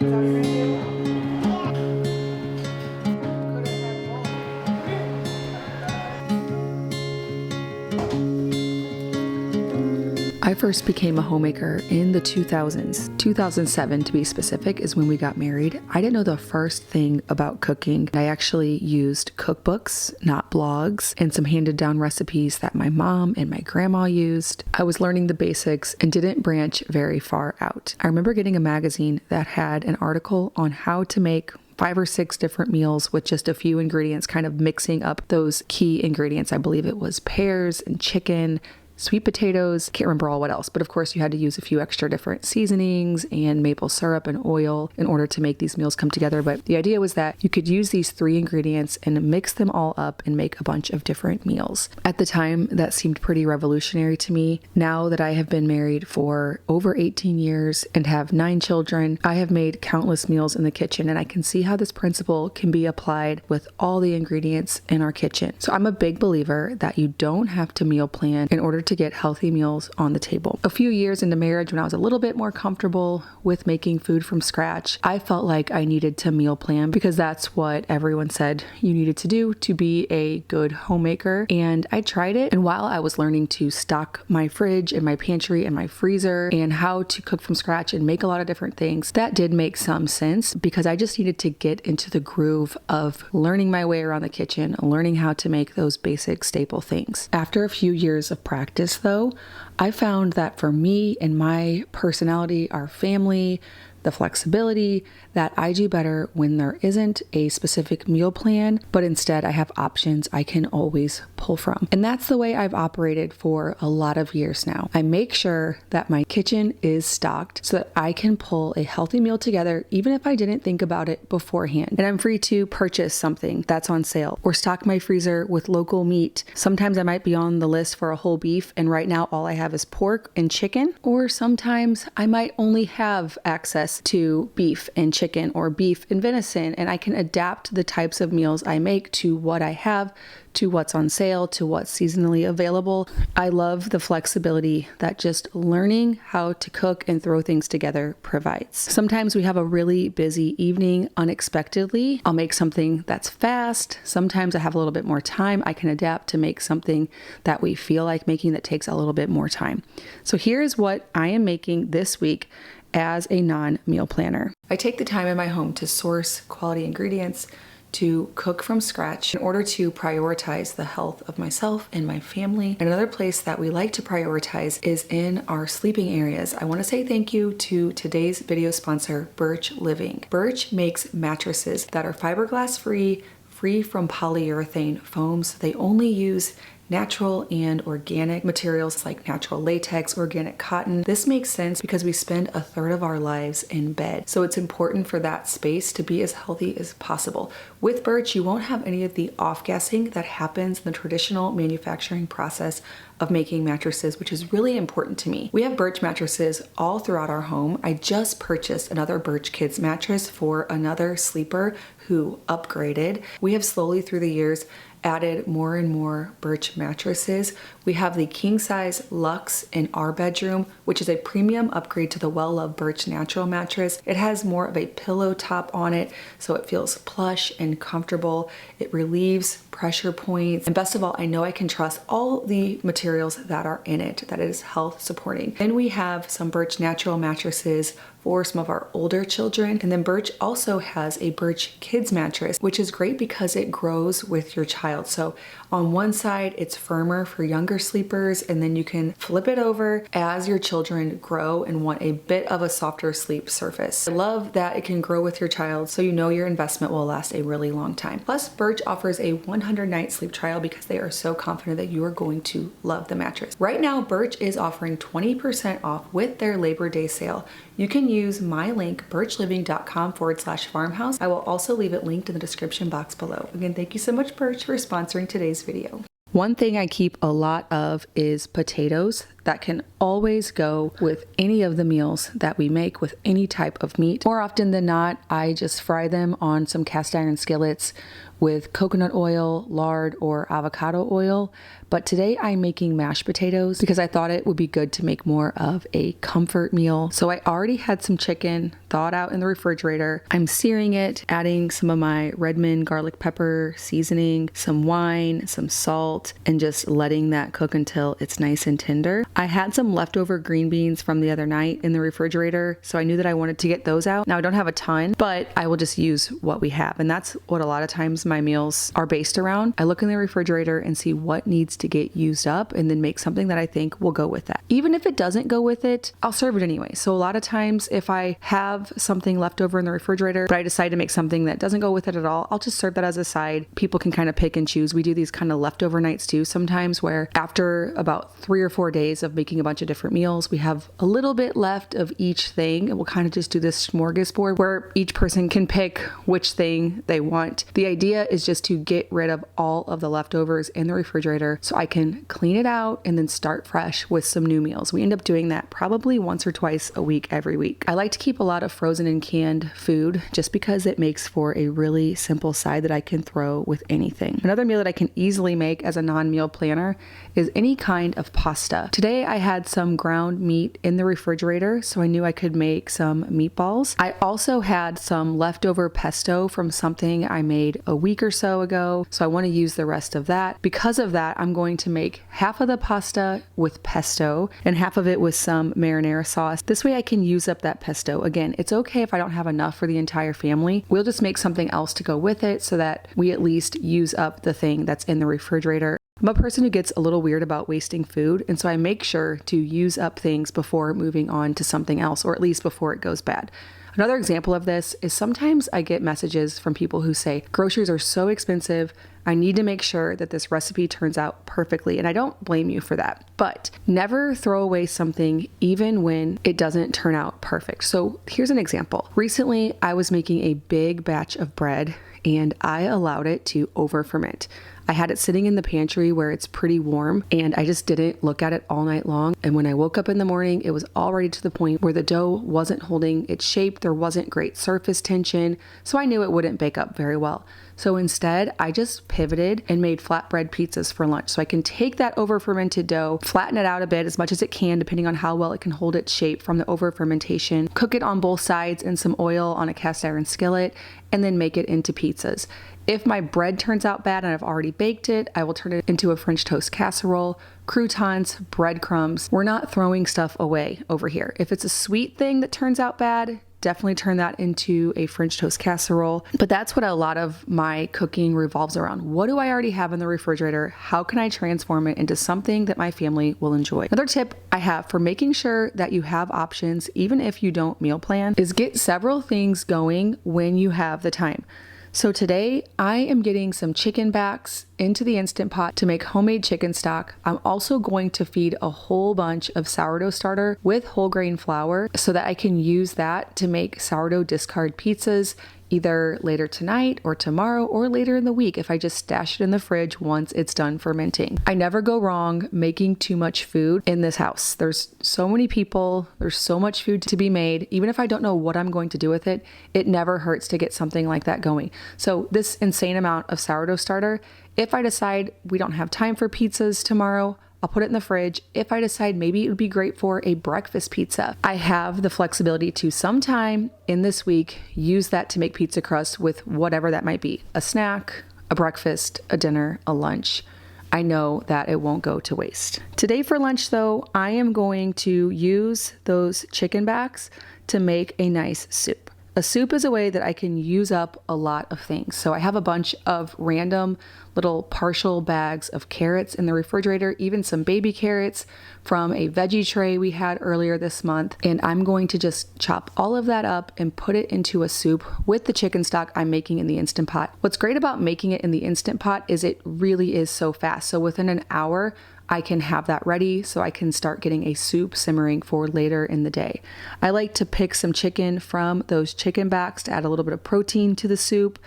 I first became a homemaker in the 2000s. 2007 to be specific is when we got married. I didn't know the first thing about cooking. I actually used cookbooks, not blogs, and some handed down recipes that my mom and my grandma used. I was learning the basics and didn't branch very far out. I remember getting a magazine that had an article on how to make 5 or 6 different meals with just a few ingredients, kind of mixing up those key ingredients. I believe it was pears and chicken, sweet potatoes, can't remember all what else, but of course you had to use a few extra different seasonings and maple syrup and oil in order to make these meals come together. But the idea was that you could use these 3 ingredients and mix them all up and make a bunch of different meals. At the time, that seemed pretty revolutionary to me. Now that I have been married for over 18 years and have 9 children, I have made countless meals in the kitchen, and I can see how this principle can be applied with all the ingredients in our kitchen. So I'm a big believer that you don't have to meal plan in order to get healthy meals on the table. A few years into marriage, when I was a little bit more comfortable with making food from scratch, I felt like I needed to meal plan because that's what everyone said you needed to do to be a good homemaker. And I tried it. And while I was learning to stock my fridge and my pantry and my freezer and how to cook from scratch and make a lot of different things, that did make some sense because I just needed to get into the groove of learning my way around the kitchen, learning how to make those basic staple things. After a few years of practice, though, I found that for me and my personality, our family, the flexibility, that I do better when there isn't a specific meal plan, but instead I have options I can always pull from. And that's the way I've operated for a lot of years now. I make sure that my kitchen is stocked so that I can pull a healthy meal together even if I didn't think about it beforehand. And I'm free to purchase something that's on sale or stock my freezer with local meat. Sometimes I might be on the list for a whole beef and right now all I have is pork and chicken, or sometimes I might only have access to beef and chicken or beef and venison, and I can adapt the types of meals I make to what I have, to what's on sale, to what's seasonally available. I love the flexibility that just learning how to cook and throw things together provides. Sometimes we have a really busy evening unexpectedly. I'll make something that's fast. Sometimes I have a little bit more time. I can adapt to make something that we feel like making that takes a little bit more time. So here's what I am making this week as a non-meal planner. I take the time in my home to source quality ingredients, to cook from scratch in order to prioritize the health of myself and my family. Another place that we like to prioritize is in our sleeping areas. I want to say thank you to today's video sponsor, Birch Living. Birch makes mattresses that are fiberglass free, free from polyurethane foams. They only use natural and organic materials like natural latex, organic cotton. This makes sense because we spend a third of our lives in bed. So it's important for that space to be as healthy as possible. With Birch, you won't have any of the off-gassing that happens in the traditional manufacturing process of making mattresses, which is really important to me. We have Birch mattresses all throughout our home. I just purchased another Birch Kids mattress for another sleeper who upgraded. We have slowly through the years added more and more Birch mattresses. We have the king size Luxe in our bedroom, which is a premium upgrade to the well-loved Birch natural mattress. It has more of a pillow top on it, so it feels plush and comfortable. It relieves pressure points. And best of all, I know I can trust all the materials that are in it, that it is health supporting. Then we have some Birch natural mattresses for some of our older children. And then Birch also has a Birch Kids mattress, which is great because it grows with your child. So on one side, it's firmer for younger sleepers, and then you can flip it over as your children grow and want a bit of a softer sleep surface. I love that it can grow with your child, so you know your investment will last a really long time. Plus, Birch offers a 100-night sleep trial because they are so confident that you are going to love the mattress. Right now, Birch is offering 20% off with their Labor Day sale. You can use my link, birchliving.com/farmhouse. I will also leave it linked in the description box below. Again, thank you so much, Birch, for sponsoring today's video. One thing I keep a lot of is potatoes that can always go with any of the meals that we make with any type of meat. More often than not, I just fry them on some cast iron skillets with coconut oil, lard, or avocado oil. But today I'm making mashed potatoes because I thought it would be good to make more of a comfort meal. So I already had some chicken thawed out in the refrigerator. I'm searing it, adding some of my Redmond garlic pepper seasoning, some wine, some salt, and just letting that cook until it's nice and tender. I had some leftover green beans from the other night in the refrigerator, so I knew that I wanted to get those out. Now I don't have a ton, but I will just use what we have. And that's what a lot of times my meals are based around. I look in the refrigerator and see what needs to get used up and then make something that I think will go with that. Even if it doesn't go with it, I'll serve it anyway. So a lot of times if I have something left over in the refrigerator, but I decide to make something that doesn't go with it at all, I'll just serve that as a side. People can kind of pick and choose. We do these kind of leftover nights too sometimes, where after about 3 or 4 days of making a bunch of different meals, we have a little bit left of each thing, and we'll kind of just do this smorgasbord where each person can pick which thing they want. The idea is just to get rid of all of the leftovers in the refrigerator so I can clean it out and then start fresh with some new meals. We end up doing that probably once or twice a week every week. I like to keep a lot of frozen and canned food just because it makes for a really simple side that I can throw with anything. Another meal that I can easily make as a non-meal planner is any kind of pasta. Today I had some ground meat in the refrigerator, so I knew I could make some meatballs. I also had some leftover pesto from something I made a week or so ago, so I want to use the rest of that. Because of that, I'm going to make half of the pasta with pesto and half of it with some marinara sauce. This way I can use up that pesto. Again, it's okay if I don't have enough for the entire family. We'll just make something else to go with it so that we at least use up the thing that's in the refrigerator. I'm a person who gets a little weird about wasting food, and so I make sure to use up things before moving on to something else, or at least before it goes bad. Another example of this is sometimes I get messages from people who say, groceries are so expensive, I need to make sure that this recipe turns out perfectly. And I don't blame you for that, but never throw away something even when it doesn't turn out perfect. So here's an example. Recently, I was making a big batch of bread and I allowed it to over ferment. I had it sitting in the pantry where it's pretty warm, and I just didn't look at it all night long. And when I woke up in the morning, it was already to the point where the dough wasn't holding its shape. There wasn't great surface tension, so I knew it wouldn't bake up very well. So instead, I just pivoted and made flatbread pizzas for lunch. So I can take that over fermented dough, flatten it out a bit as much as it can, depending on how well it can hold its shape from the over fermentation, cook it on both sides in some oil on a cast iron skillet, and then make it into pizzas. If my bread turns out bad and I've already baked it, I will turn it into a French toast casserole, croutons, breadcrumbs. We're not throwing stuff away over here. If it's a sweet thing that turns out bad, definitely turn that into a French toast casserole. But that's what a lot of my cooking revolves around. What do I already have in the refrigerator? How can I transform it into something that my family will enjoy? Another tip I have for making sure that you have options, even if you don't meal plan, is get several things going when you have the time. So today I am getting some chicken backs into the Instant Pot to make homemade chicken stock. I'm also going to feed a whole bunch of sourdough starter with whole grain flour so that I can use that to make sourdough discard pizzas either later tonight or tomorrow or later in the week if I just stash it in the fridge once it's done fermenting. I never go wrong making too much food in this house. There's so many people, there's so much food to be made. Even if I don't know what I'm going to do with it, it never hurts to get something like that going. So this insane amount of sourdough starter, if I decide we don't have time for pizzas tomorrow, I'll put it in the fridge. If I decide maybe it would be great for a breakfast pizza, I have the flexibility to sometime in this week use that to make pizza crust with whatever that might be. A snack, a breakfast, a dinner, a lunch. I know that it won't go to waste. Today for lunch though, I am going to use those chicken backs to make a nice soup. A soup is a way that I can use up a lot of things. So I have a bunch of random little partial bags of carrots in the refrigerator, even some baby carrots from a veggie tray we had earlier this month. And I'm going to just chop all of that up and put it into a soup with the chicken stock I'm making in the Instant Pot. What's great about making it in the Instant Pot is it really is so fast. So within an hour, I can have that ready so I can start getting a soup simmering for later in the day. I like to pick some chicken from those chicken backs to add a little bit of protein to the soup.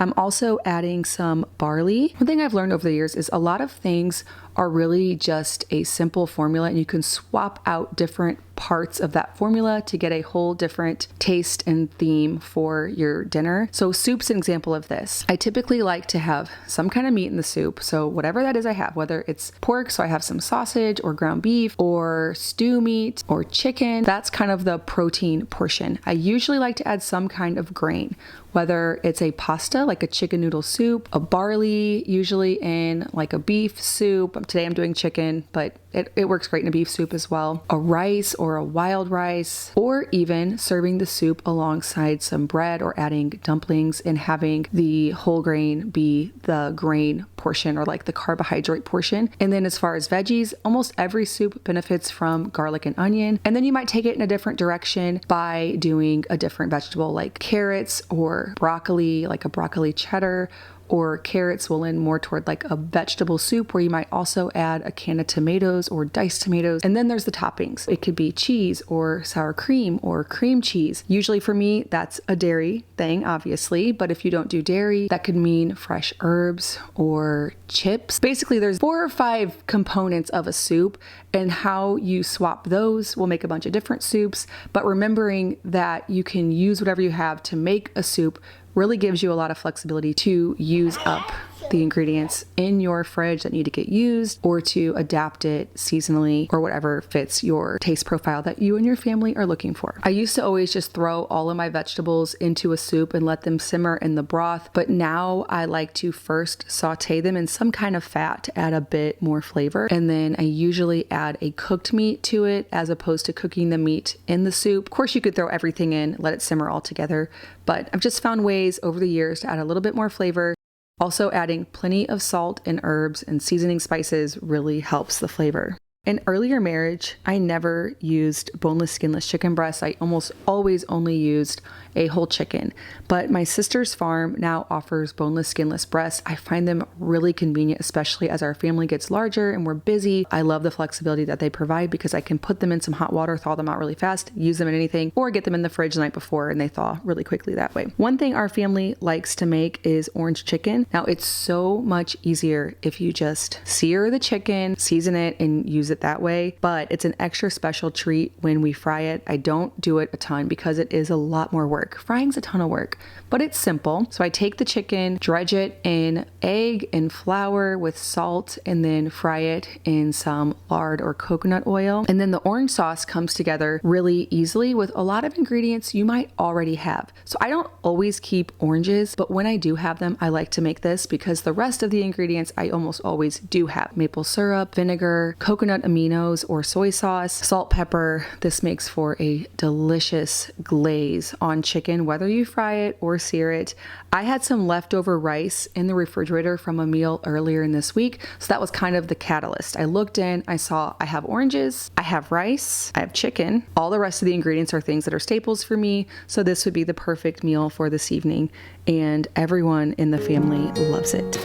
I'm also adding some barley. One thing I've learned over the years is a lot of things are really just a simple formula, and you can swap out different parts of that formula to get a whole different taste and theme for your dinner. So soup's an example of this. I typically like to have some kind of meat in the soup. So whatever that is I have, whether it's pork, so I have some sausage or ground beef or stew meat or chicken, that's kind of the protein portion. I usually like to add some kind of grain, whether it's a pasta, like a chicken noodle soup, a barley, usually in like a beef soup. Today I'm doing chicken, but it works great in a beef soup as well. A rice or a wild rice, or even serving the soup alongside some bread or adding dumplings and having the whole grain be the grain portion or like the carbohydrate portion. And then as far as veggies, almost every soup benefits from garlic and onion. And then you might take it in a different direction by doing a different vegetable like carrots or broccoli, like a broccoli cheddar, or carrots will lean more toward like a vegetable soup where you might also add a can of tomatoes or diced tomatoes. And then there's the toppings. It could be cheese or sour cream or cream cheese. Usually for me, that's a dairy thing, obviously, but if you don't do dairy, that could mean fresh herbs or chips. Basically, there's 4 or 5 components of a soup, and how you swap those will make a bunch of different soups. But remembering that you can use whatever you have to make a soup really gives you a lot of flexibility to use up the ingredients in your fridge that need to get used, or to adapt it seasonally or whatever fits your taste profile that you and your family are looking for. I used to always just throw all of my vegetables into a soup and let them simmer in the broth, but now I like to first saute them in some kind of fat to add a bit more flavor, and then I usually add a cooked meat to it as opposed to cooking the meat in the soup. Of course, you could throw everything in, let it simmer all together, but I've just found ways over the years to add a little bit more flavor. Also, adding plenty of salt and herbs and seasoning spices really helps the flavor. In earlier marriage, I never used boneless, skinless chicken breasts. I almost always only used a whole chicken, but my sister's farm now offers boneless, skinless breasts. I find them really convenient, especially as our family gets larger and we're busy. I love the flexibility that they provide because I can put them in some hot water, thaw them out really fast, use them in anything, or get them in the fridge the night before and they thaw really quickly that way. One thing our family likes to make is orange chicken. Now, it's so much easier if you just sear the chicken, season it, and use it that way, but it's an extra special treat when we fry it. I don't do it a ton because it is a lot more work. Frying's a ton of work, but it's simple. So I take the chicken, dredge it in egg and flour with salt, and then fry it in some lard or coconut oil. And then the orange sauce comes together really easily with a lot of ingredients you might already have. So I don't always keep oranges, but when I do have them, I like to make this because the rest of the ingredients I almost always do have. Maple syrup, vinegar, coconut aminos or soy sauce, salt, pepper. This makes for a delicious glaze on chicken, whether you fry it or sear it. I had some leftover rice in the refrigerator from a meal earlier in this week, so that was kind of the catalyst. I looked in, I saw I have oranges, I have rice, I have chicken. All the rest of the ingredients are things that are staples for me, so this would be the perfect meal for this evening, and everyone in the family loves it.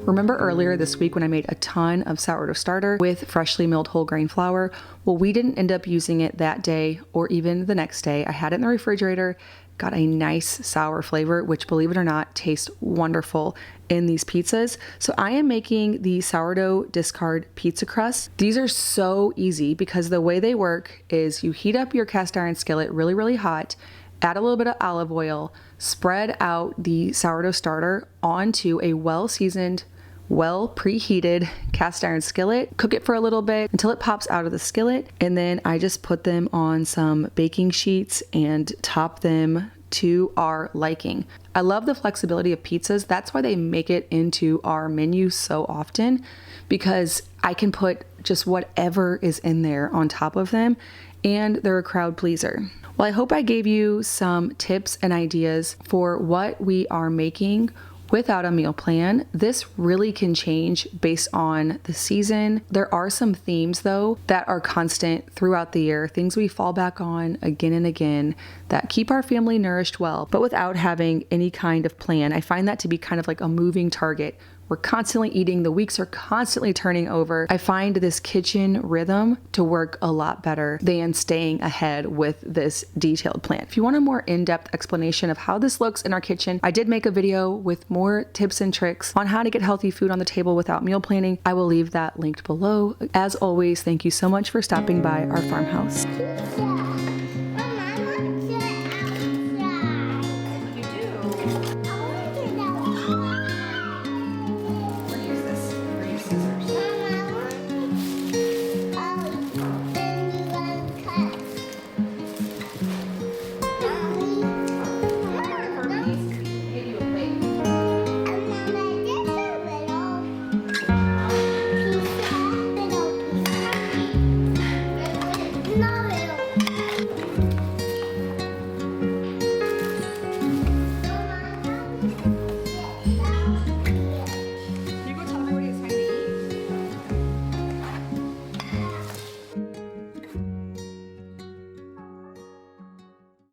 Remember earlier this week when I made a ton of sourdough starter with freshly milled whole grain flour? Well, we didn't end up using it that day or even the next day. I had it in the refrigerator, got a nice sour flavor, which, believe it or not, tastes wonderful in these pizzas. So I am making the sourdough discard pizza crust. These are so easy because the way they work is you heat up your cast iron skillet really, really hot, add a little bit of olive oil, spread out the sourdough starter onto a well-seasoned, well preheated cast iron skillet, cook it for a little bit until it pops out of the skillet, and then I just put them on some baking sheets and top them to our liking. I love the flexibility of pizzas. That's why they make it into our menu so often, because I can put just whatever is in there on top of them, and they're a crowd pleaser. Well, I hope I gave you some tips and ideas for what we are making without a meal plan. This really can change based on the season. There are some themes though that are constant throughout the year, things we fall back on again and again that keep our family nourished well, but without having any kind of plan. I find that to be kind of like a moving target We're constantly eating. The weeks are constantly turning over. I find this kitchen rhythm to work a lot better than staying ahead with this detailed plan. If you want a more in-depth explanation of how this looks in our kitchen, I did make a video with more tips and tricks on how to get healthy food on the table without meal planning. I will leave that linked below. As always, thank you so much for stopping by our farmhouse.